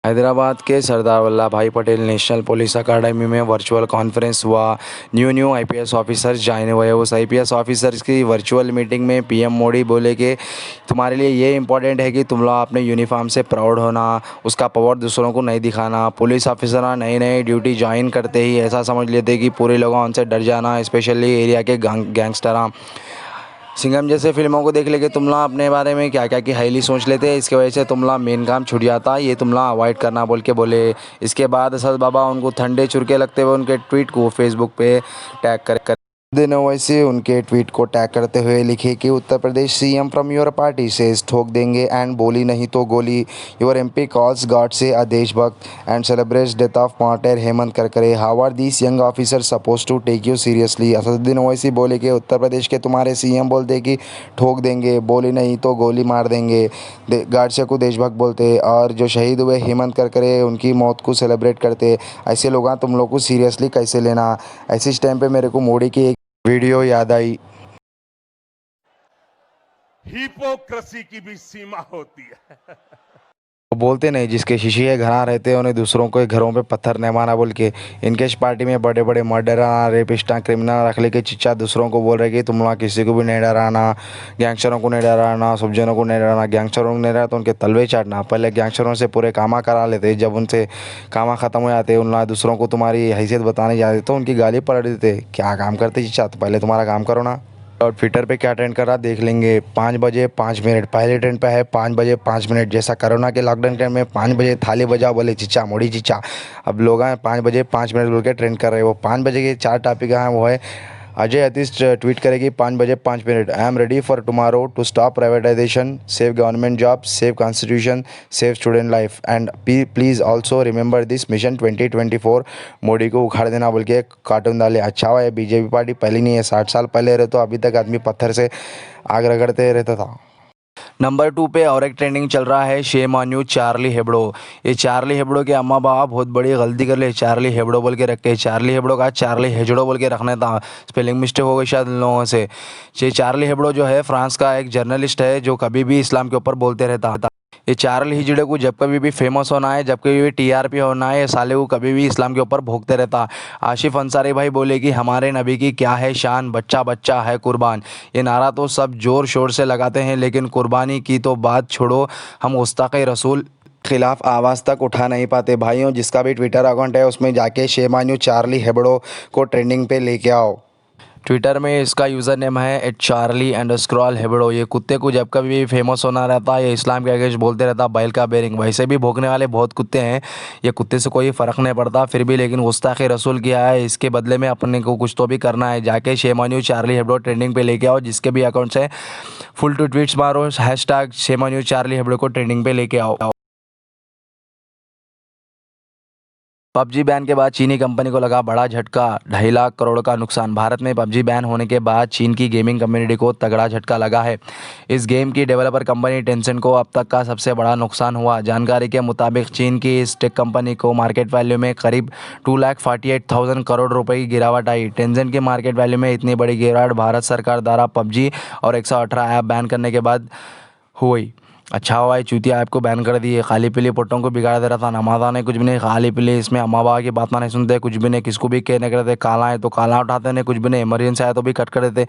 हैदराबाद के सरदार वल्लभ भाई Patel national police अकादमी में वर्चुअल कॉन्फ्रेंस हुआ। न्यू आईपीएस ऑफिसर्स ज्वाइन हुए। उस आईपीएस ऑफिसर्स की वर्चुअल मीटिंग में पीएम मोदी बोले कि तुम्हारे लिए ये इंपॉर्टेंट है कि तुम लोग अपने यूनिफॉर्म से प्राउड होना, उसका पावर दूसरों को नहीं दिखाना। पुलिस ऑफिसर नई नई ड्यूटी ज्वाइन करते ही ऐसा समझ लेते कि पूरे लोग उनसे डर जाना, स्पेशली एरिया के गैंगस्टर। सिंघम जैसे फिल्मों को देख लेके तुम लोग अपने बारे में क्या क्या कि हाईली सोच लेते हैं, इसके वजह से तुम लोग मेन काम छूट जाता, ये तुम लोग अवॉइड करना बोल के बोले। इसके बाद असद बाबा उनको ठंडे चुरके लगते हुए उनके ट्वीट को फेसबुक पे टैग कर दिन ओवैसी उनके ट्वीट को टैग करते हुए लिखे कि Uttar Pradesh CM from your party से ठोक देंगे एंड बोली नहीं तो गोली। योर एमपी कॉल्स गॉड से अ देशभक्त and celebrates death of martyr Hemant Karkare. How are these young officer suppose to take you seriously. Asaduddin Owaisi बोले कि उत्तर प्रदेश के तुम्हारे सीएम बोलते कि ठोक देंगे, बोली नहीं तो गोली मार देंगे, गाडसे को देशभक्त बोलते, और जो शहीद हुए हेमंत करकरे उनकी मौत को सेलिब्रेट करते। ऐसे लोग तुम लोग को सीरियसली कैसे लेना। ऐसे इस टाइम पे मेरे को मोदी की वीडियो याद आई। हिपोक्रेसी की भी सीमा होती है। वो बोलते नहीं जिसके शीशे घरा रहते हैं उन्हें दूसरों के घरों पे पत्थर नहीं मारना बोल के। इनके पार्टी में बड़े बड़े मर्डर रेपिस्टा क्रिमिनल रख ले के चिच्चा दूसरों को बोल रहे कि तुम लोग किसी को भी नहीं डराना, गैंगस्टरों को नहीं डराना, सब्जनों को नहीं डराना। गैंगस्टरों को नहीं डरा तो उनके तलवे चाटना। पहले गैंगस्टरों से पूरे कामा करा लेते, जब उनसे कामा ख़त्म हो जाते उन लोग दूसरों को तुम्हारी हैसियत बताने जाते तो उनकी गाली पलट देते। क्या काम करते चिच्चा, तो पहले तुम्हारा काम करो ना। और ट्विटर पे क्या ट्रेंड कर रहा देख लेंगे। 5 बजे 5 मिनट पहले ट्रेंड पे है, 5 बजे 5 मिनट। जैसा कोरोना के लॉकडाउन टाइम में 5 बजे थाली बजाओ बोले चिच्चा मोड़ी चिच्चा, अब लोग हैं 5 बजे 5 मिनट बोल के ट्रेंड कर रहे हैं। वो 5 बजे के 4 टॉपिक हैं, वो है अजय अतीश ट्वीट करेगी 5 बजे 5 मिनट। I am ready for tomorrow to stop privatisation, save government job, save constitution, save student life and please also remember this mission 2024। Modi को उखाड़ देना बोल के कार्टून डाले। अच्छा हुआ है बीजेपी पार्टी पहली नहीं है, 60 साल पहले रहे तो अभी तक आदमी पत्थर से आग रगड़ते रहता था। नंबर 2 पे और एक ट्रेंडिंग चल रहा है, shame on you Charlie Hebdo. ये चार्ली हेब्डो के अम्मा बाबा बहुत बड़ी गलती कर ले, चार्ली हेब्डो बोल के रखे। चार्ली हेब्डो का चार्ली हेजड़ो बोल के रखना था, स्पेलिंग मिस्टेक हो गई शायद इन लोगों से। ये चार्ली हेब्डो जो है फ्रांस का एक जर्नलिस्ट है जो कभी भी इस्लाम के ऊपर बोलते रहता। ये चार्ली हिजड़े को जब कभी भी फेमस होना है, जब कभी भी टीआरपी होना है, ये साले को कभी भी इस्लाम के ऊपर भोंकते रहता। आशिफ अंसारी भाई बोले कि हमारे नबी की क्या है शान, बच्चा बच्चा है कुर्बान। ये नारा तो सब जोर शोर से लगाते हैं, लेकिन कुर्बानी की तो बात छोड़ो, हम गुस्ताखे रसूल खिलाफ आवाज़ तक उठा नहीं पाते। भाइयों जिसका भी ट्विटर अकाउंट है उसमें जाके शेमान्यू चार्ली हेब्डो को ट्रेंडिंग पे लेके आओ। ट्विटर में इसका यूज़र नेम है @charlie_hebdo। ये कुत्ते को जब कभी भी फेमस होना रहता है, ये इस्लाम के अगेंस्ट बोलते रहता, बैल का बेरिंग। वैसे भी भोंकने वाले बहुत कुत्ते हैं, ये कुत्ते से कोई फ़र्क नहीं पड़ता फिर भी, लेकिन गुस्ताखे रसूल किया है, इसके बदले में अपने को कुछ तो भी करना है। जाके शेमान्यू चार्ली हेब्डो ट्रेंडिंग पे लेके आओ, जिसके भी अकाउंट से फुल टू ट्वीट्स मारो, #शेमान्यू चार्ली हेब्डो को ट्रेंडिंग पे लेके आओ। पबजी बैन के बाद चीनी कंपनी को लगा बड़ा झटका, 2.5 लाख करोड़ का नुकसान। भारत में पबजी बैन होने के बाद चीन की गेमिंग कम्युनिटी को तगड़ा झटका लगा है। इस गेम की डेवलपर कंपनी टेंसेंट को अब तक का सबसे बड़ा नुकसान हुआ। जानकारी के मुताबिक चीन की इस टेक कंपनी को मार्केट वैल्यू में करीब 2,48,000 करोड़ रुपए की गिरावट आई। टेंसेंट की मार्केट वैल्यू में इतनी बड़ी गिरावट भारत सरकार द्वारा पबजी और 118 ऐप बैन करने के बाद हुई। अच्छा हुआ है चूतिया ऐप को बैन कर दिए, खाली पीली पोटों को बिगाड़ दे रहा था। नमाजा ने कुछ भी नहीं, खाली पीली इसमें अम्मा बाबा की बात नहीं सुनते, कुछ भी नहीं, किसको भी कहने करते। काला है तो काला उठाते नहीं, कुछ भी नहीं, इमरजेंसी आया तो भी कट कर देते।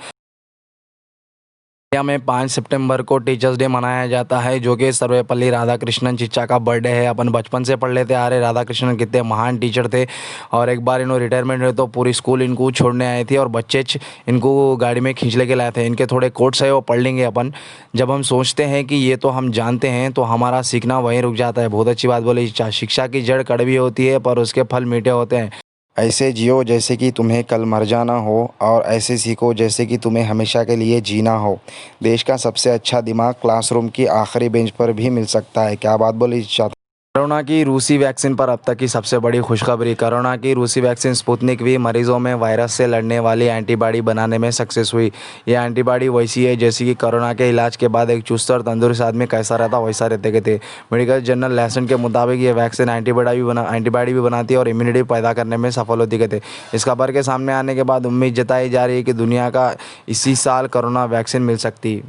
इंडिया में 5 सितंबर को टीचर्स डे मनाया जाता है, जो कि सर्वपल्ली राधाकृष्णन चिच्चा का बर्थडे है। अपन बचपन से पढ़ लेते आ रहे राधाकृष्णन कितने महान टीचर थे, और एक बार इन्होंने रिटायरमेंट हुए तो पूरी स्कूल इनको छोड़ने आए थे और बच्चे इनको गाड़ी में खींच लेके लाए थे। इनके थोड़े कोट्स है वो पढ़ लेंगे अपन। जब हम सोचते हैं कि ये तो हम जानते हैं तो हमारा सीखना वहीं रुक जाता है। बहुत अच्छी बात बोली चिच्चा, शिक्षा की जड़ कड़वी होती है पर उसके फल मीठे होते हैं। ऐसे जियो जैसे कि तुम्हें कल मर जाना हो, और ऐसे सीखो जैसे कि तुम्हें हमेशा के लिए जीना हो। देश का सबसे अच्छा दिमाग क्लासरूम की आखिरी बेंच पर भी मिल सकता है। क्या बात बोली चाहते। कोरोना की रूसी वैक्सीन पर अब तक की सबसे बड़ी खुशखबरी। कोरोना की रूसी वैक्सीन स्पुतनिक वी मरीजों में वायरस से लड़ने वाली एंटीबॉडी बनाने में सक्सेस हुई। यह एंटीबॉडी वैसी है जैसी कि कोरोना के इलाज के बाद एक चुस्त और तंदुरुस्त आदमी कैसा रहता वैसा रहते के थे। मेडिकल जर्नल लेसन के मुताबिक ये वैक्सीन एंटीबॉडी भी बनाती है और इम्यूनिटी पैदा करने में सफल होती के थे। इस खबर के सामने आने के बाद उम्मीद जताई जा रही है कि दुनिया का इसी साल कोरोना वैक्सीन मिल सकती।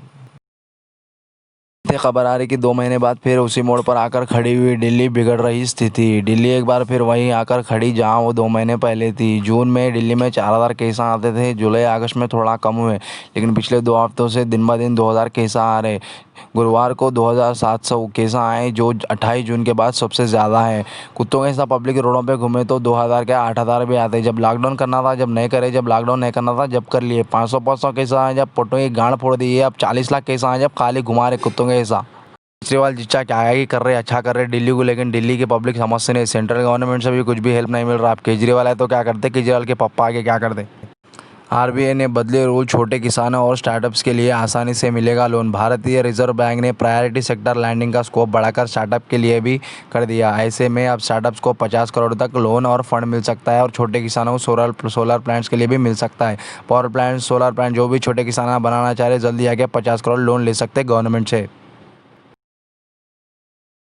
से खबर आ रही कि 2 महीने बाद फिर उसी मोड़ पर आकर खड़ी हुई दिल्ली बिगड़ रही स्थिति। दिल्ली एक बार फिर वहीं आकर खड़ी जहां वो 2 महीने पहले थी। जून में दिल्ली में 4,000 केस आते थे, जुलाई अगस्त में थोड़ा कम हुए, लेकिन पिछले 2 हफ्तों से दिन ब दिन 2,000 केस आ रहे। गुरुवार को 2,700 केस आए, जो 28 जून के बाद सबसे ज़्यादा है। कुत्तों के साथ पब्लिक रोडों पे घूमे तो 2,000 के 8,000 भी आते। जब लॉकडाउन करना था जब नहीं करे, जब लॉकडाउन नहीं करना था जब कर लिए। 500 केस आए जब पोटों की गांड फोड़ दी है। अब 40 लाख केस आए जब खाली घुमा रहे कुत्तों के ऐसा। केजरीवाल जिच्चा क्या है कि कर रहे अच्छा कर रहे दिल्ली को, लेकिन दिल्ली की पब्लिक समझते नहीं। सेंट्रल गवर्नमेंट से भी कुछ भी हेल्प नहीं मिल रहा। अब केजरीवाल है तो क्या करते, केजरीवाल के पप्पा आगे क्या करते। आरबीआई ने बदले रूल, छोटे किसानों और स्टार्टअप्स के लिए आसानी से मिलेगा लोन। भारतीय रिजर्व बैंक ने प्रायोरिटी सेक्टर लैंडिंग का स्कोप बढ़ाकर स्टार्टअप के लिए भी कर दिया। ऐसे में अब स्टार्टअप्स को 50 करोड़ तक लोन और फंड मिल सकता है, और छोटे किसानों को सोलर प्लांट्स के लिए भी मिल सकता है। पावर प्लांट, सोलर प्लांट जो भी छोटे किसान बनाना चाह रहे, जल्दी आके 50 करोड़ लोन ले सकते गवर्नमेंट से।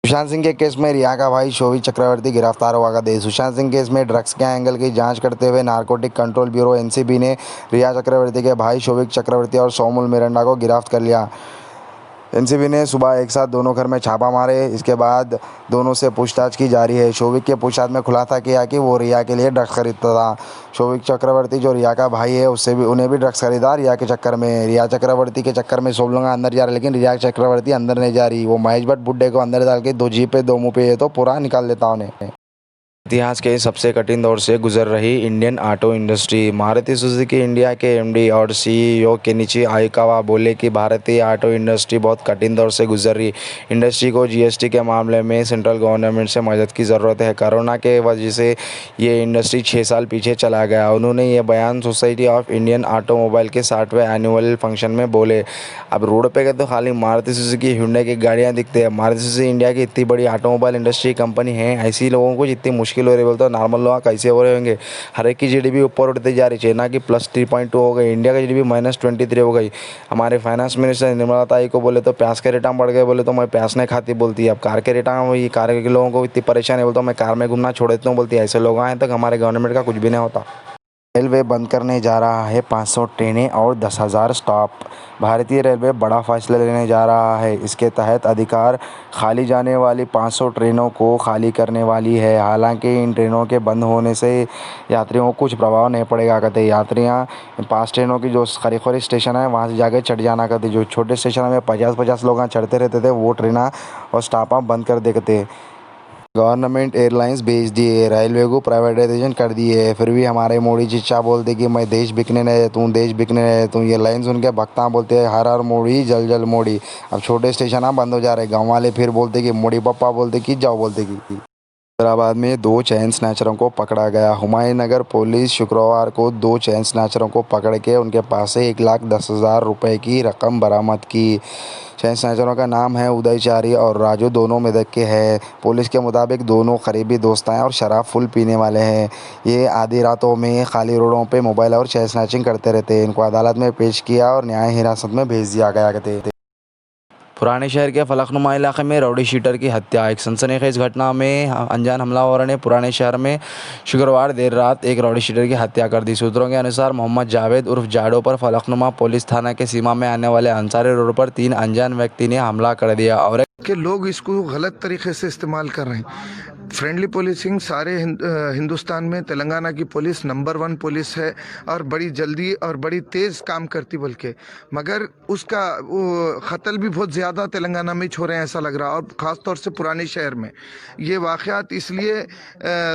सुशांत सिंह के केस में रिया का भाई शोविक चक्रवर्ती गिरफ्तार हुआ। देश सुशांत सिंह केस में ड्रग्स के एंगल की जांच करते हुए नारकोटिक कंट्रोल ब्यूरो एनसीबी ने रिया चक्रवर्ती के भाई शोविक चक्रवर्ती और सोमुल मिरांडा को गिरफ्तार कर लिया। एनसीबी ने सुबह एक साथ दोनों घर में छापा मारे। इसके बाद दोनों से पूछताछ की जा रही है। शोविक के पूछताछ में खुलासा किया कि वो रिया के लिए ड्रग्स खरीदता था। शोविक चक्रवर्ती जो रिया का भाई है, उससे भी उन्हें भी ड्रग्स खरीदा रिया के चक्कर में। रिया चक्रवर्ती के चक्कर में सब लोग अंदर जा रहे, लेकिन रिया चक्रवर्ती अंदर नहीं जा रही। वो महेश भट्ट बुड्ढे को अंदर डाल के 2 जीप पे 2 मुँह पे ये तो पूरा निकाल देता उन्हें। इतिहास के सबसे कठिन दौर से गुजर रही Indian auto industry. Maruti Suzuki India के एमडी और सीईओ केनिची आइकावा बोले कि भारतीय ऑटो इंडस्ट्री बहुत कठिन दौर से गुजर रही। इंडस्ट्री को जीएसटी के मामले में सेंट्रल गवर्नमेंट से मदद की ज़रूरत है। कोरोना के वजह से ये इंडस्ट्री 6 साल पीछे चला गया। उन्होंने ये बयान सोसाइटी ऑफ इंडियन ऑटोमोबाइल के 60वें एनुअल फंक्शन में बोले। अब रोड पे गए तो खाली मारुति सुजुकी, हुंडई की गाड़ियाँ दिखते हैं। मारुति सुजुकी इंडिया की इतनी बड़ी ऑटोमोबाइल इंडस्ट्री कंपनी है, ऐसी लोगों को जितनी मुश्किल हो रही बोलते नॉर्मल लोग कैसे हो रहे होंगे। हर एक की जीडीपी ऊपर उठती जा रही। चाइना की +3.2 हो गई, इंडिया की जीडीपी -23 हो गई। हमारे फाइनेंस मिनिस्टर निर्मला ताई को बोले तो प्याज के रेट बढ़ गए, बोले तो मैं प्याज नहीं खाती बोलती है। अब कार के रेट, वही कार के लोगों को इतनी परेशानी है, बोलता मैं कार में घूमना छोड़ देता हूँ बोलती है। ऐसे लोग आए तक हमारे गवर्नमेंट का कुछ भी नहीं होता। रेलवे बंद करने जा रहा है 500 ट्रेनें और 10,000 स्टॉप। भारतीय रेलवे बड़ा फैसला लेने जा रहा है। इसके तहत अधिकार खाली जाने वाली 500 ट्रेनों को खाली करने वाली है। हालांकि इन ट्रेनों के बंद होने से यात्रियों को कुछ प्रभाव नहीं पड़ेगा कहते। यात्रियां 5 ट्रेनों की जो खरीखोरी स्टेशन है वहां से जाकर चढ़ जाना कहते। जो छोटे स्टेशन में 50-50 लोग चढ़ते रहते थे, वो ट्रेन और स्टॉप बंद कर देते। गवर्नमेंट एयरलाइंस बेच दिए, रेलवे को प्राइवेटाइजेशन कर दिए। फिर भी हमारे मोदी चिच्चा बोलते कि मैं देश बिकने नहीं देता हूँ, देश बिकने नहीं देता हूँ। ये लाइन सुन के भक्ता बोलते हैं हर हर मोदी जल जल मोदी। अब छोटे स्टेशन बंद हो जा रहे। गाँव वाले फिर बोलते कि मोदी पप्पा बोलते कि जाओ बोलते कि। हैदराबाद में 2 चैन स्नैचरों को पकड़ा गया। हुमायूंनगर पुलिस शुक्रवार को 2 चैन स्नैचरों को पकड़ के उनके पास से 1,10,000 रुपये की रकम बरामद की। चैन स्नैचरों का नाम है उदयचारी और राजू, दोनों मेदक के हैं। पुलिस के मुताबिक दोनों करीबी दोस्त हैं और शराब फुल पीने वाले हैं। ये आधी रातों में खाली रोडों पे मोबाइल और चैन स्नैचिंग करते रहते हैं। इनको अदालत में पेश किया और न्यायिक हिरासत में भेज दिया गया कहते। पुराने शहर के फलकनुमा इलाके में राउडी शीटर की हत्या। एक सनसनीखेज घटना में अनजान हमलावरों ने पुराने शहर में शुक्रवार देर रात एक राउडी शीटर की हत्या कर दी। सूत्रों के अनुसार मोहम्मद जावेद उर्फ जाडो पर फलकनुमा पुलिस थाना के सीमा में आने वाले अंसारी रोड पर 3 अनजान व्यक्ति ने हमला कर दिया और कि लोग इसको गलत तरीके से इस्तेमाल कर रहे हैं। फ्रेंडली पुलिसिंग सारे हिंदुस्तान में तेलंगाना की पुलिस नंबर 1 पुलिस है और बड़ी जल्दी और बड़ी तेज़ काम करती, बल्कि मगर उसका वो ख़तल भी बहुत ज़्यादा तेलंगाना में हो रहे हैं ऐसा लग रहा। और ख़ास तौर से पुराने शहर में ये वाक़यात इसलिए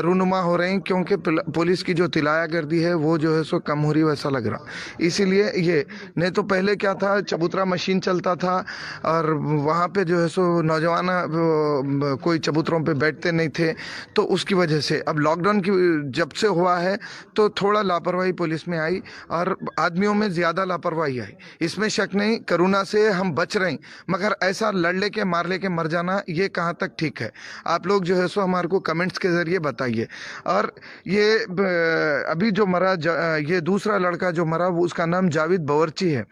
रूनुमा हो रहे हैं क्योंकि पुलिस की जो तिलाया गर्दी है वो जो है सो कम हो रही है वैसा लग रहा। इसीलिए ये नहीं तो पहले क्या था, चबूतरा मशीन चलता था और वहाँ पे जो है सो नौजवान कोई चबूतरों पे बैठते नहीं थे, तो उसकी वजह से अब लॉकडाउन की जब से हुआ है तो थोड़ा लापरवाही पुलिस में आई और आदमियों में ज़्यादा लापरवाही आई। इसमें शक नहीं, कोरोना से हम बच रहे हैं, मगर ऐसा लड़ ले के मार ले के मर जाना ये कहाँ तक ठीक है? आप लोग जो है सो हमारे को कमेंट्स के ज़रिए बताइए। और ये अभी जो मरा ये दूसरा लड़का जो मरा वो उसका नाम जावेद बावर्ची है।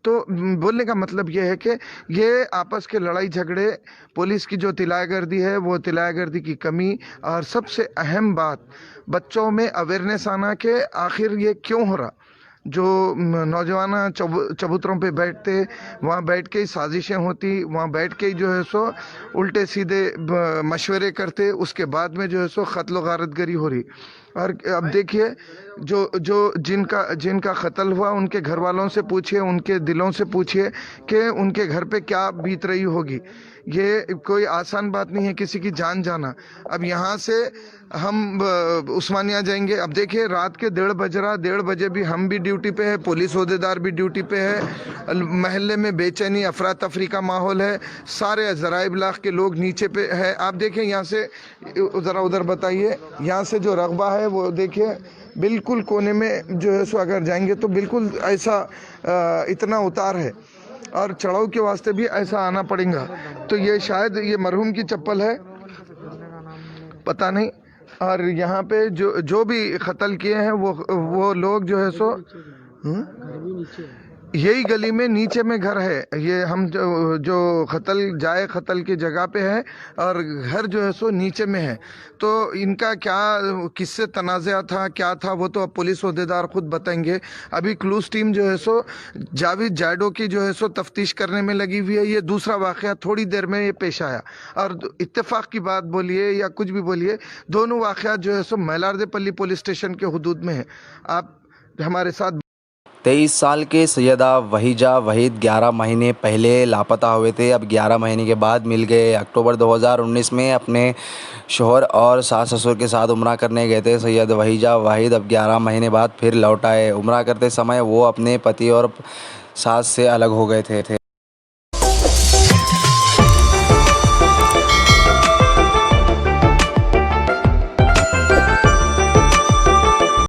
तो बोलने का मतलब ये है कि ये आपस के लड़ाई झगड़े, पुलिस की जो तिलायागर्दी है वो तिलायागर्दी की कमी, और सबसे अहम बात बच्चों में अवेयरनेस आना कि आखिर ये क्यों हो रहा। जो नौजवान चबूतरों पे बैठते, वहाँ बैठ के ही साजिशें होती, वहाँ बैठ के ही जो है सो उल्टे सीधे मशवरे करते, उसके बाद में जो है सो कत्ल गारतगरी हो रही। और अब देखिए जो जो जिनका कत्ल हुआ उनके घर वालों से पूछिए, उनके दिलों से पूछिए कि उनके घर पे क्या बीत रही होगी। ये कोई आसान बात नहीं है किसी की जान जाना। अब यहाँ से हम उस्मानिया जाएंगे, अब देखिए रात के 1:30 बज रहा, 1:30 बजे भी हम भी ड्यूटी पे है, पुलिस ओहदेदार भी ड्यूटी पे है, महल्ले में बेचैनी अफरा तफरी का माहौल है, सारे ज़राए इब्लाग के लोग नीचे पे है। आप देखिए यहाँ से ज़रा उधर बताइए, यहाँ से जो रकबा है वो देखिए बिल्कुल कोने में जो है सो अगर जाएंगे तो बिल्कुल ऐसा इतना उतार है और चढ़ाव के वास्ते भी ऐसा आना पड़ेगा। तो ये शायद ये मरहूम की चप्पल है, पता नहीं। और यहाँ पे जो भी कत्ल किए हैं वो लोग जो है सो यही गली में नीचे में घर है। ये हम जो कत्ल की जगह पे है और घर जो है सो नीचे में है। तो इनका क्या किससे तनाज़ा था, क्या था, वो तो अब पुलिस ओहदेदार खुद बताएंगे। अभी क्लूज टीम जो है सो जावेद जायडो की जो है सो तफ्तीश करने में लगी हुई है। ये दूसरा वाक़या थोड़ी देर में ये पेश आया और इत्तेफाक की बात बोलिए या कुछ भी बोलिए, दोनों वाक़यात जो है सो मैलारदेपल्ली पुलिस स्टेशन के हुदूद में है। आप हमारे साथ 23 साल के सैयदा वहीजा वहीद 11 महीने पहले लापता हुए थे। अब 11 महीने के बाद मिल गए। अक्टूबर 2019 में अपने शोहर और सास ससुर के साथ उम्रा करने गए थे सैयद वहीजा वहीद। अब 11 महीने बाद फिर लौट आए। उम्रा करते समय वो अपने पति और सास से अलग हो गए थे।